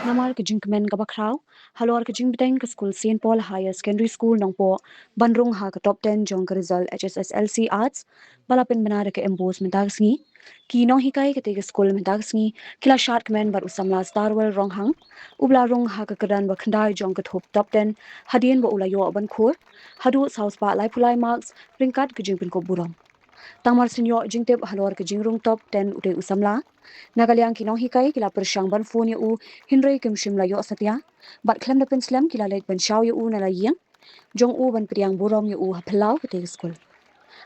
Namar ke Shadkmen ka bakrau, halor ke Jingbiteng ke school St. Paul Higher Secondary School Nongpoh, Rung ha ke top 10 jong ke result HSSLC Arts, balapin benar ke embos Sngi, ki Nonghikai ke tege school Sngi, kila Shadkmen bar usamla Starwell Rong hang, ubla Rung ha ke kedan ba khandai jong ke top 10, hadien ba ulayo ban khur, hadu South Pa lai pulai marks, ringkat ke Jingbin ko burong. Tangmar sinyo jingtep halor ke jingrung top 10 ude usamla. Nagalyang kinong hikay kila persyang ban phone u hinray kim shim la yo satya. Bat klem na penslam kila late ban shaw u na la yang. Jong u ban priang burom u hapelau ke te school.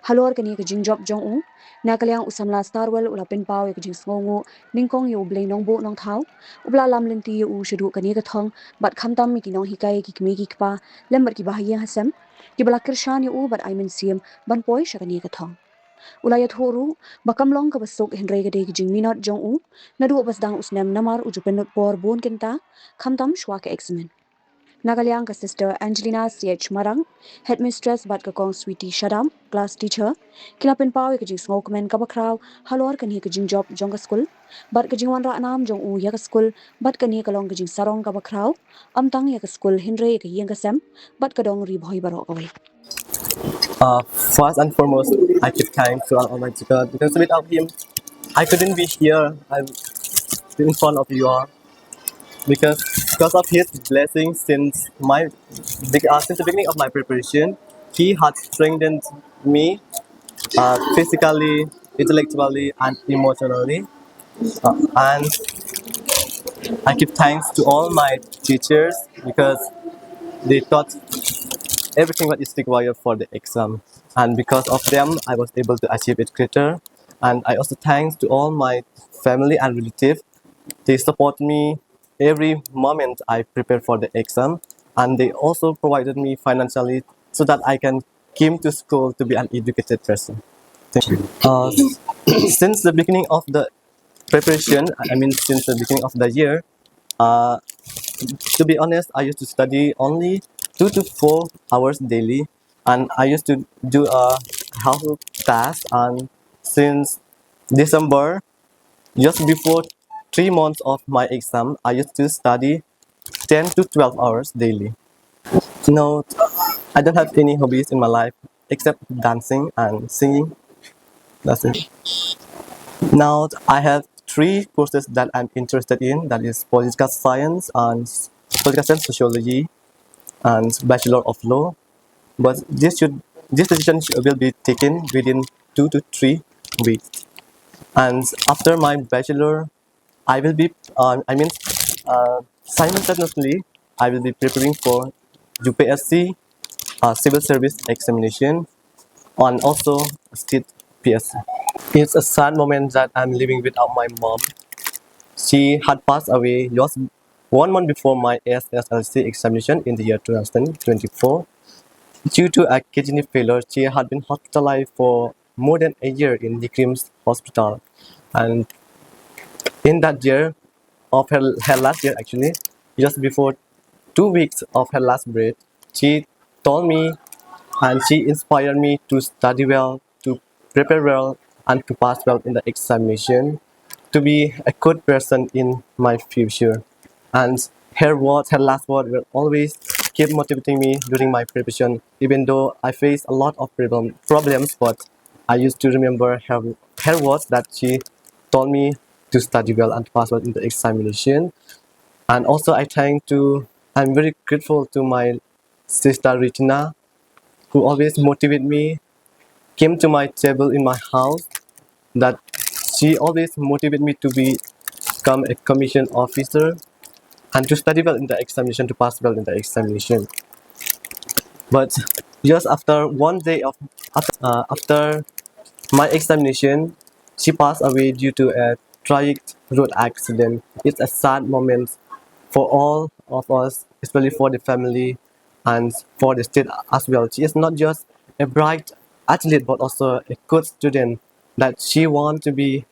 Halor kani ke jingjob jong u. Nagalyang usamla starwell ula pen pau ke jing sngongu ningkong yu blay nongbo nong thau. Ubla lam linti u shudu kani ke thong bat khamtam mi kinong hikay ki kmi ki kpa lembar ki bahayang hasem. Ki bala kirshan u bat aimin siem ban poi shakani ke thong. Ulayat horu bakam long ka basok hinray ka degi jing minot jong u nadu basdang usnem namar ujupenut por bon Kynta khamtam shwa ka examen Nagalyang ka sister Angelina CH Marang headmistress bat ka kong sweetie Shadam class teacher kilapin paw ka jing Shadkmen ka bakraw halor kan hi ka jing job jong ka school bat ka jing wanrah nam jong u ya ka school bat kan hi ka long ka jing sarong ka bakraw amtang ya ka school hinray ka yeng ka sem bat ka dong ri bhoi baro ka wai. First and foremost, I give thanks to Almighty God because without Him, I couldn't be here. I'm in front of you all because of His blessings since the beginning of my preparation, He had strengthened me physically, intellectually, and emotionally. And I give thanks to all my teachers because they taught everything what is required for the exam. And because of them, I was able to achieve it greater. And I also thanks to all my family and relatives. They support me every moment I prepare for the exam. And they also provided me financially so that I can come to school to be an educated person. Thank you. Since the beginning of the preparation, since the beginning of the year, to be honest, I used to study only 2 to 4 hours daily, and I used to do a household task. And since December, just before 3 months of my exam, I used to study 10 to 12 hours daily. No, I don't have any hobbies in my life except dancing and singing. That's it. Now I have 3 courses that I'm interested in. That is political science and sociology and Bachelor of Law. But this decision will be taken within 2 to 3 weeks. And after my bachelor, I will be simultaneously I will be preparing for UPSC civil service examination and also state PSC. It's a sad moment that I'm living without my mom. She had passed away just 1 month before my SSLC examination in the year 2024. Due to a kidney failure, she had been hospitalized for more than a year in the Crims hospital. And in that year, of her last year actually, just before 2 weeks of her last breath, she told me and she inspired me to study well, to prepare well, and to pass well in the examination, to be a good person in my future. And her last word, will always keep motivating me during my preparation, even though I face a lot of problems. But I used to remember her words that she told me to study well and pass well in the examination. And also, I'm very grateful to my sister Ritina, who always motivate me, came to my table in my house, that she always motivate me to become a commission officer and to study well in the examination, to pass well in the examination. But just after one day after my examination, she passed away due to a tragic road accident. It's a sad moment for all of us, especially for the family and for the state as well. She is not just a bright athlete, but also a good student. That she wants to be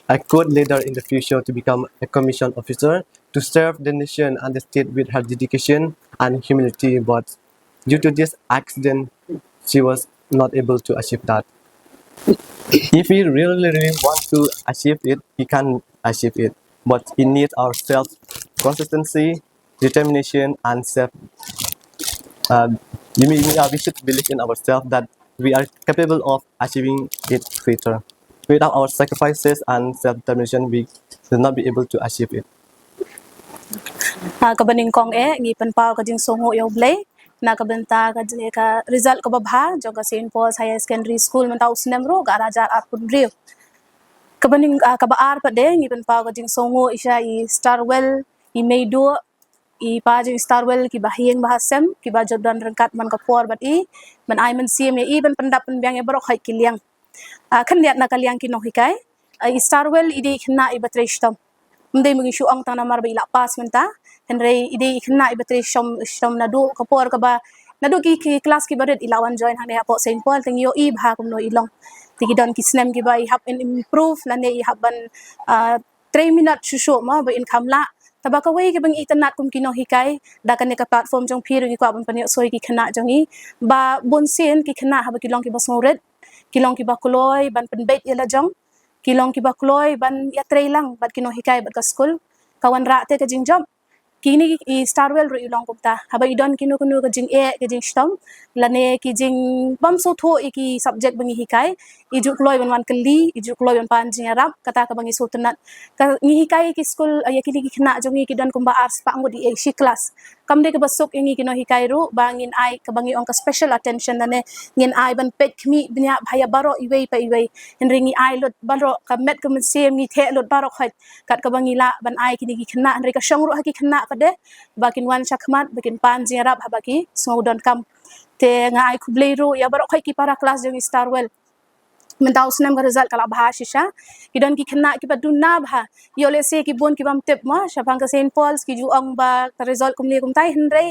a good leader in the future, to become a commission officer, to serve the nation and the state with her dedication and humility. But due to this accident, she was not able to achieve that. If we really want to achieve it, we can achieve it. But it needs our consistency, determination, and self. We should believe in ourselves that we are capable of achieving it greater. Without our sacrifices and self-determination, we will not be able to achieve it. Kabaning kong ngi penpau ka jing songo yo blay na kabenta ka jing ka result ka babha jong ka St. Paul's Higher Secondary School mentau snem ro ka rajar apun rio kabaning ka baar pa de ngi penpau ka jing songo isha I starwell I meido I pa jing starwell ki bahieng bahasem ki ba jodan rengkat man ka por bat I man ai man sim I ban pendap pen biang e barok hai kylleng kan liat na kalyang ki Nonghikai I starwell ide Khynnah I batreshtam mendai mengishu ang tang namar ba ila pas menta henry ide Khynnah I batreshtam nadu kapor ka ba nadu ki kelas ki baret ilawan join hane apo St. Paul teng yo I bha kum no ilong tigi don ki snem ki ba I hab in improve lane I haban 3 minute shushu ma ba in kamla tabaka wei ke bang itanat kum ki Nonghikai da kan ka platform jong phiru ki ko ban panyo soi ki Khynnah jong I ba bonsen ki Khynnah haba ki long ki ba snoret ki long ki ba kuloi ban pen bet yela jong kilong ki bakloi ban ya trailang bat ki Nonghikai bat ka school kawan ra te ka jing job kini I starwell ro ilong kumta haba idon kinu kunu ka jing ka jing stom lane ki jing bam so tho ki subject bangi hikai iju kloi ban wan kali iju kloi ban pan jing arab kata ka bangi so tenat ka ngi hikai ki school ya ki Khynnah jongi ki don kumba ars pa ngodi shi class kam de ka basuk ingi ki Nonghikai ru bangin ai ka bangi on ka special attention lane ngin ai ban pet kmi bniah bhaya baro iwei pa iwei henringi ai lot baro ka met ka sem ngi the lot baro khat kat ka bangi la ban ai ki Khynnah henri ka shong ru ha ki Khynnah pade bakin wan Shadkmen bakin pan jing arab ha baki snowdon kam te nga ai kublei ru ya baro khai ki para class jong starwell mentau snem ka result kala bha shisha kidon ki Khynnah ki badun na bha yo le se ki bon ki bam tep ma shapang ka St. Paul's ki ju ong ba ta result kumni kum tai henrei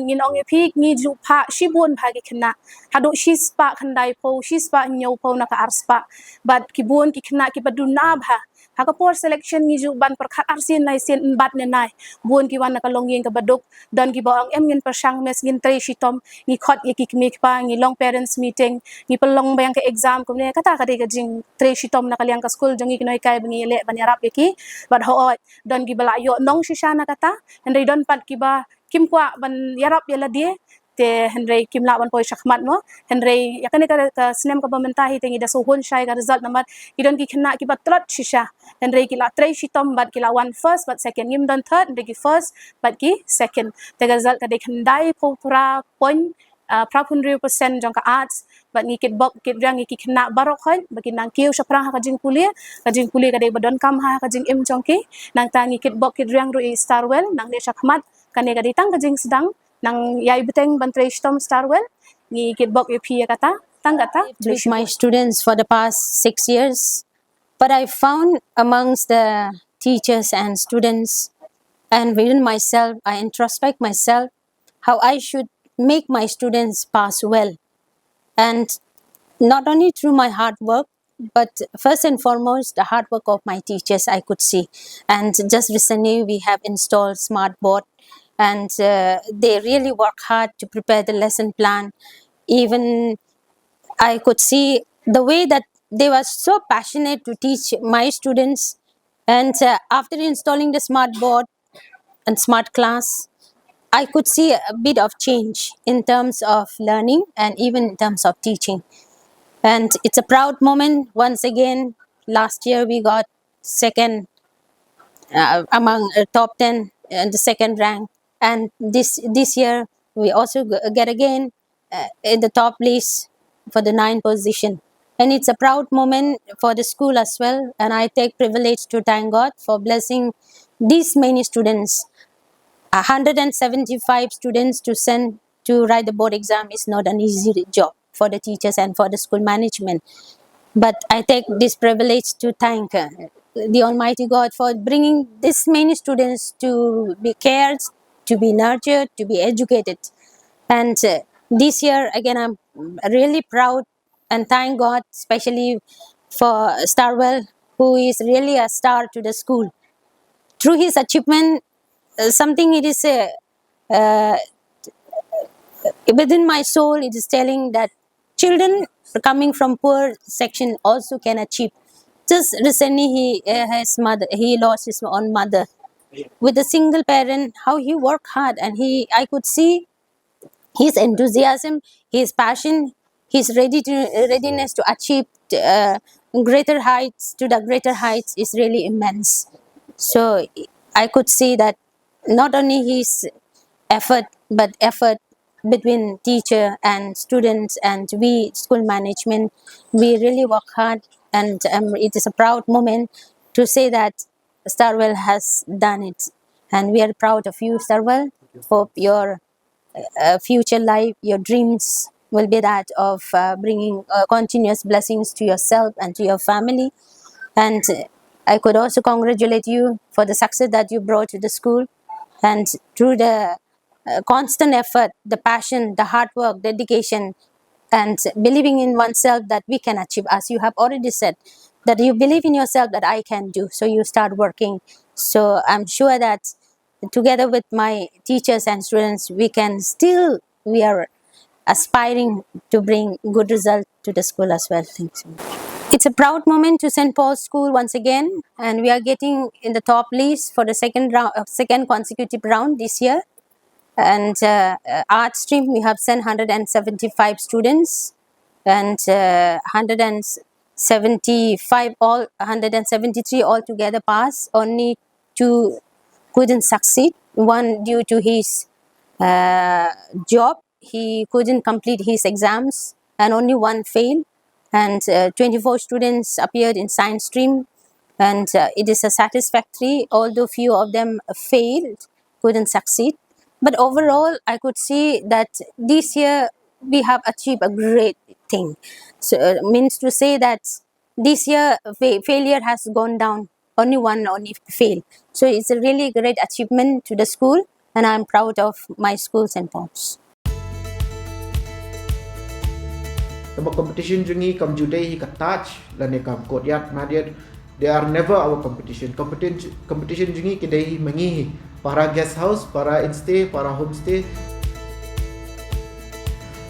ngin ong e phik ni ju pha shi bon bha ki Khynnah hadu shi spa khandai po shi spa nyau po na ka arspa bat ki bon ki Khynnah ki badun na bha haka por selection ni ju ban per khat arsin lai sen bat ne nai bon ki wan na ka longyen ka baduk don ki ba ang em ngin per shang mes ngin tre shi tom ni khot ye ki kmi pa ngi long parents meeting ni pelong bayang ka exam kumne kata ka de ka jing tre shi tom na kalyang ka school jongi ki Nonghikai bangi le ban yarap ye ki bat ho don ki bala yo nong shisha na kata ndai don pat ki ba kim kwa ban yarap ye la die te henry kimla ban poi Shadkmen no henry yakane ka snem ka bamenta hi tengi da so hon shai ka result number idon ki Khynnah ki batrat shisha henry ki la trei shitom bat ki la one first but second yim don third henry ki first but ki second te result ka de khandai po pra point pra 100% jong ka arts bat ngi kit bok kit rang ki Khynnah barok hoi bagi nang kiu shapra ha ka jing kuliah ka de badon kam ha ka jing im jong ki nang tangi kit bok kit rang ru starwell nang de Shadkmen kane ka de tang ka jing sedang nang yai beteng bantrei stom starwell ni kitbok ep kata tanggata With my students for the past 6 years, but I found amongst the teachers and students and within myself, I introspect myself how I should make my students pass well, and not only through my hard work, but first and foremost the hard work of my teachers I could see. And just recently we have installed smart board, and they really work hard to prepare the lesson plan. Even I could see the way that they were so passionate to teach my students. And after installing the smart board and smart class, I could see a bit of change in terms of learning and even in terms of teaching. And it's a proud moment once again. Last year we got second among top 10 and the second rank. And this year we also get again in the top list for the 9th position. And it's a proud moment for the school as well. And I take privilege to thank God for blessing these many students. 175 students to send to write the board exam is not an easy job for the teachers and for the school management. But I take this privilege to thank the Almighty God for bringing this many students to be cared, to be nurtured, to be educated. And this year, again, I'm really proud and thank God, especially for Starwell, who is really a star to the school. Through his achievement, something it is within my soul, it is telling that children coming from poor section also can achieve. Just recently, he lost his own mother, with a single parent, how he worked hard, and I could see his enthusiasm, his passion, his readiness to achieve greater heights, to the greater heights, is really immense. So I could see that not only his effort, but effort between teacher and students and we school management, we really work hard, and it is a proud moment to say that Starwell has done it, and we are proud of you, Starwell. Hope your future life, your dreams will be that of bringing continuous blessings to yourself and to your family. And I could also congratulate you for the success that you brought to the school. And through the constant effort, the passion, the hard work, dedication, and believing in oneself that we can achieve, as you have already said, that you believe in yourself that I can do. So you start working. So I'm sure that together with my teachers and students, we are aspiring to bring good result to the school as well. Thanks. It's a proud moment to St. Paul's School once again, and we are getting in the top list for the second consecutive round this year. And art stream, we have sent 175 students, and 173 altogether pass. Only two couldn't succeed. One due to his job, he couldn't complete his exams, and only one failed. And 24 students appeared in science stream, and it is a satisfactory, although few of them failed, couldn't succeed. But overall, I could see that this year we have achieved a great thing. So means to say that this year failure has gone down. Only failed. So it's a really great achievement to the school, and I'm proud of my school, St. Paul's. The competition jungi kam jude hi katach lane kam kodyat madiat, they are never our competition jungi kidai mangi para guest house, para instay, para homestay.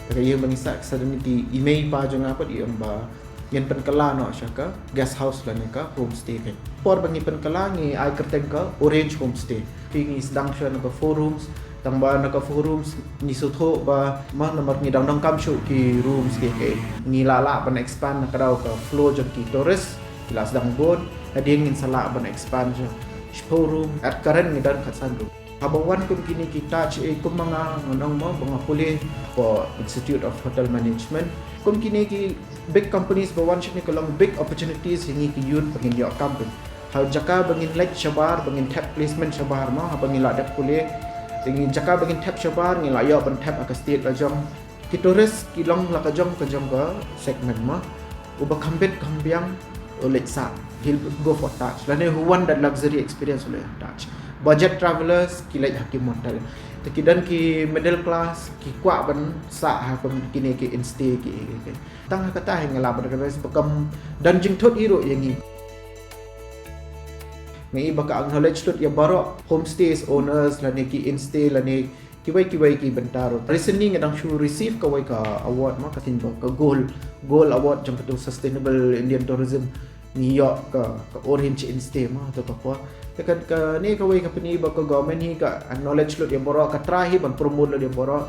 Kaya mangisa suddenly ki email pa jung apa di amba yan penkala no syaka guest house lane ka homestay kan. Por bangi penkala ngi ai kerteng ka orange homestay. Kingi sedang sya no 4 rooms tang ba naka 4 rooms ni sutho ba mah nomor ni dang kam shu ki rooms ke ni lala ban expand na kadau ka floor jong ki torres kilas dang bod ading ngin sala ban expand jo showroom at current ni dan khatsan ru habawan kum kini kita kum mga ngonong mo mga puli for Institute of Hotel Management kum kini ki big companies bawan shini kolong big opportunities hingi ki yun pagin yo company ha jaka bangin like shabar bangin tap placement shabar ma ha bangin la dak puli tingin jaka bagin tap shabar ngi layo ban tap aka state la jong kitores kilong la ka jong ka segment ma uba kambet kambiang oleh sa he'll go for touch lane who want that luxury experience oleh touch budget travelers kilai hakim hotel tekidan ki middle class ki kwa ban sa ha pam kini ki instay ki tang kata hang la ban ka bekam dan jing thot iro yangi ngai baka acknowledge tot ya baro homestays owners lane ki instay lane kiwai ki bentaro recently ngadang shu receive ka wai ka award ma katin ba ka gold award jang to sustainable Indian tourism New York ka orange instay ma to ka kwa tekan ka ni ka wai ka pani ba ka government hi ka acknowledge lot ya baro ka trahi ban promote lot ya baro